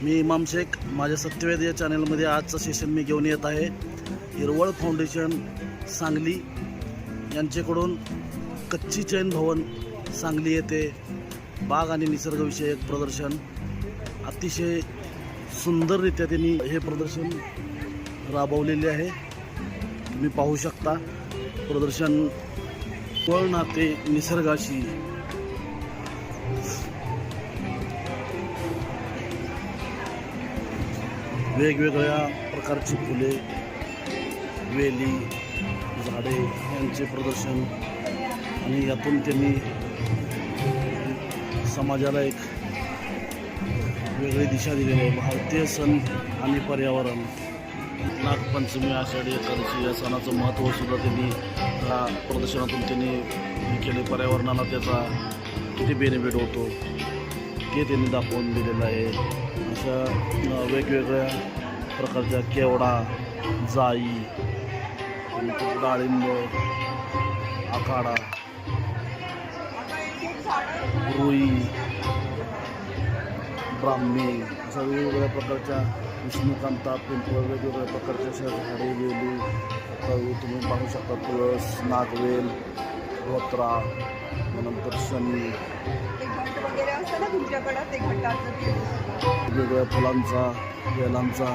मी इमाम शेख, माझ्या सत्यवेद या चॅनलमध्ये आजचं सेशन मी घेऊन येत आहे. हिरवळ फाउंडेशन सांगली यांच्याकडून कच्ची चैन भवन सांगली येथे बाग आणि निसर्गविषयक प्रदर्शन अतिशय सुंदररित्या त्यांनी हे प्रदर्शन राबवलेले आहे. तुम्ही पाहू शकता प्रदर्शन वळ नाते निसर्गाशी वेगवेगळ्या प्रकारची फुले, वेली, झाडे यांचे प्रदर्शन आणि यातून त्यांनी समाजाला एक वेगळी दिशा दिलेली आहे. भारतीय सण आणि पर्यावरण, नागपंचमी, आषाढी एकादशी या सणाचं महत्त्व सुद्धा त्यांनी या प्रदर्शनातून त्यांनी हे केले. पर्यावरणाला त्याचा किती बेनिफिट होतो ते त्यांनी दाखवून दिलेलं आहे. अशा वेगवेगळ्या प्रकारच्या केवडा, जाई, डाळिंब, आखाडा, रुई, ब्राह्मी अशा वेगवेगळ्या प्रकारच्या विष्णुकांता, पिंपळ, वेगवेगळ्या प्रकारच्या अशा झाडे, वेली तुम्ही पाहू शकता. तुळस, नागवेल, धोत्रा, नंतर शनी, वेगवेगळ्या फुलांचा, वेलांचा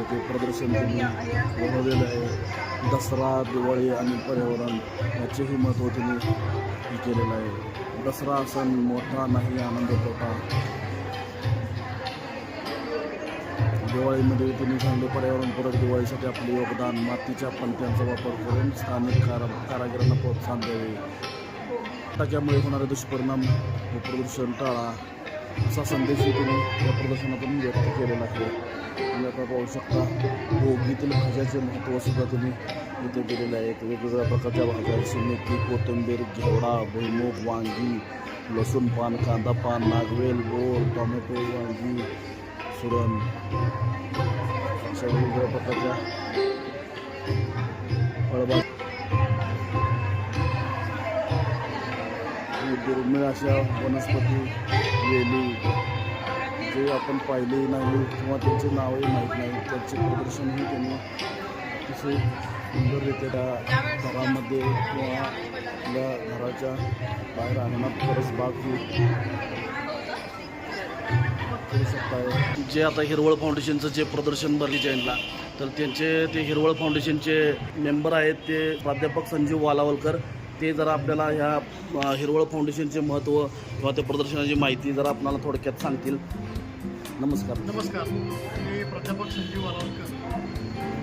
ते प्रदर्शन त्यांनी बनवलेलं आहे. दसरा, दिवाळी आणि पर्यावरण याचेही महत्त्व त्यांनी हे केलेलं आहे. दसरा सण मोठा नाही, आनंद तोटा. दिवाळीमध्ये त्यांनी सांगितलं पर्यावरणपूरक दिवाळीसाठी आपले योगदान, मातीच्या पणत्यांचा वापर करून स्थानिक कारागिरांना प्रोत्साहन द्यावे, फटाक्यामुळे होणारे दुष्परिणाम व प्रदूषण टाळा असा संदेशही त्यांनी या प्रदर्शनातून व्यक्त केलेला आहे. तुम्ही आता पाहू शकता भोगीतील भाज्याचे महत्त्व सुद्धा त्यांनी इथे दिलेले आहेत. वेगवेगळ्या प्रकारच्या भाज्या जसे मेथी, कोथिंबीर, घेवडा, भुईमूग, वांगी, लसूण पान, कांदा पान, नागवेल, बोर, टोमॅटो, वांगी, सुरण अशा वेगवेगळ्या प्रकारच्या फळबाग, दुर्मिळ अशा वनस्पती, वेली जे आपण पाहिले नाही किंवा त्यांचे नावही माहीत नाही त्याचे प्रदर्शनही त्यांनी अतिशय सुंदररित्या घरामध्ये किंवा आपल्या घराच्या बाहेर अंगणात परसबाग करू शकताय. जे आता हिरवळ फाउंडेशनचं जे प्रदर्शन भरली जैनला, तर ते हिरवळ फाउंडेशनचे मेंबर आहेत ते प्राध्यापक संजीव वालावलकर. ते जरा आपल्याला ह्या हिरवळ फाउंडेशनचे महत्त्व किंवा त्या प्रदर्शनाची माहिती जरा आपल्याला थोडक्यात सांगतील. नमस्कार. मी प्राध्यापक संजीव वालावलकर.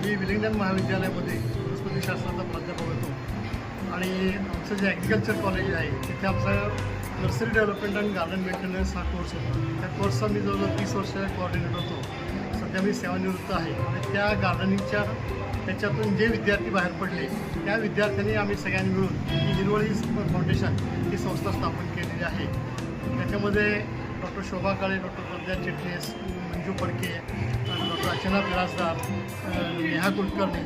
मी विलिंग्डन महाविद्यालयामध्ये वनस्पतीशास्त्राचा प्राध्यापक होतो आणि आमचं जे ॲग्रिकल्चर कॉलेज आहे तिथे आमचा nursery development and garden maintenance हा कोर्स होता. त्या कोर्सचा मी जवळजवळ 30 वर्ष कोऑर्डिनेटर होतो. सध्या मी सेवानिवृत्त आहे आणि त्या गार्डनिंगच्या त्याच्यातून जे विद्यार्थी बाहेर पडले त्या विद्यार्थ्यांनी आम्ही सगळ्यांनी मिळून ही हिरवळी फाउंडेशन ही संस्था स्थापन केलेली आहे. त्याच्यामध्ये डॉक्टर शोभा काळे, डॉक्टर प्रज्ञा चिटणीस, मंजू फडके, डॉक्टर अर्चना बिराजदार, नेहा कुलकर्णी,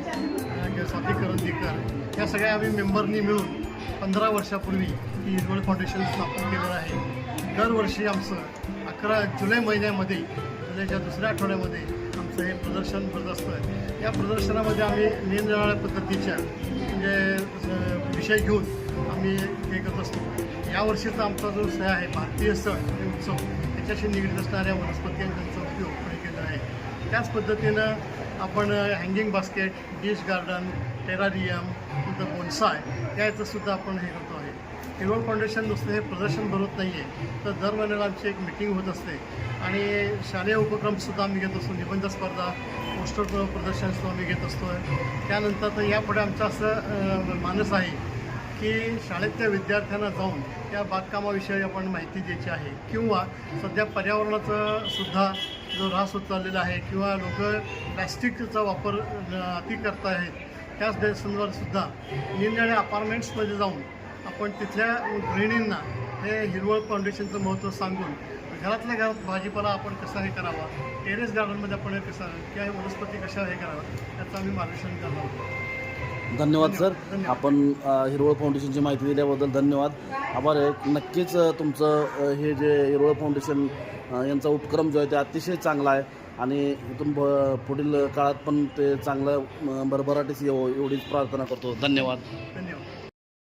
स्वाती करंदीकर या सगळ्या आम्ही मेंबरनी मिळून 15 वर्षापूर्वी ही हिरवळ फाउंडेशन स्थापन केलेलं आहे. दरवर्षी आमचं 11 जुलै महिन्यामध्ये, जुलैच्या दुसऱ्या आठवड्यामध्ये आमचं हे प्रदर्शन होत असतं. या प्रदर्शनामध्ये आम्ही निरनिराळ्या पद्धतीच्या म्हणजे विषय घेऊन आम्ही हे करत असतो. यावर्षीचा आमचा जो सण आहे भारतीय सण आणि उत्सव त्याच्याशी निगडीत असणाऱ्या वनस्पती आणि त्यांचा उपयोग पुढे केला आहे. त्याच पद्धतीनं आपण hanging basket, dish garden, terrarium, नंतर बोन्साय याचंसुद्धा आपण हे करतो आहे. हिरवळ फाउंडेशन नुसतं हे प्रदर्शन भरवत नाही आहे, तर दर महिन्याला आमची एक मिटिंग होत असते आणि शालेय उपक्रमसुद्धा आम्ही घेत असतो. निबंध स्पर्धा, पोस्टर प्रदर्शनसुद्धा आम्ही घेत असतो. त्यानंतर तर यापुढे आमचं असं मानस आहे की शाळेतल्या विद्यार्थ्यांना जाऊन त्या बागकामाविषयी आपण माहिती द्यायची आहे किंवा सध्या पर्यावरणाचा सुद्धा जो ऱ्हास होत चाललेला आहे किंवा लोक प्लॅस्टिकचा वापर अति करत आहेत त्याच संदर्भातसुद्धा निरनिराळ्या अपार्टमेंट्समध्ये जाऊन आपण तिथल्या गृहिणींना हे हिरवळ फाउंडेशनचं महत्त्व सांगून घरातल्या घरात भाजीपाला आपण कसा हे करावा, टेरेस गार्डनमध्ये आपण हे कसं किंवा वनस्पती कशा हे करावा याचं आम्ही मार्गदर्शन करणार आहोत. धन्यवाद सर. धन्यवाद. आपण हिरवळ फाउंडेशनची माहिती दिल्याबद्दल धन्यवाद. आभार आहे. नक्कीच तुमचं हे जे हिरवळ फाउंडेशन यांचा उपक्रम जो आहे ते अतिशय चांगला आहे आणि इथून पुढील काळात पण ते चांगलं भरभराटीस येवो एवढीच प्रार्थना करतो. धन्यवाद. धन्यवाद.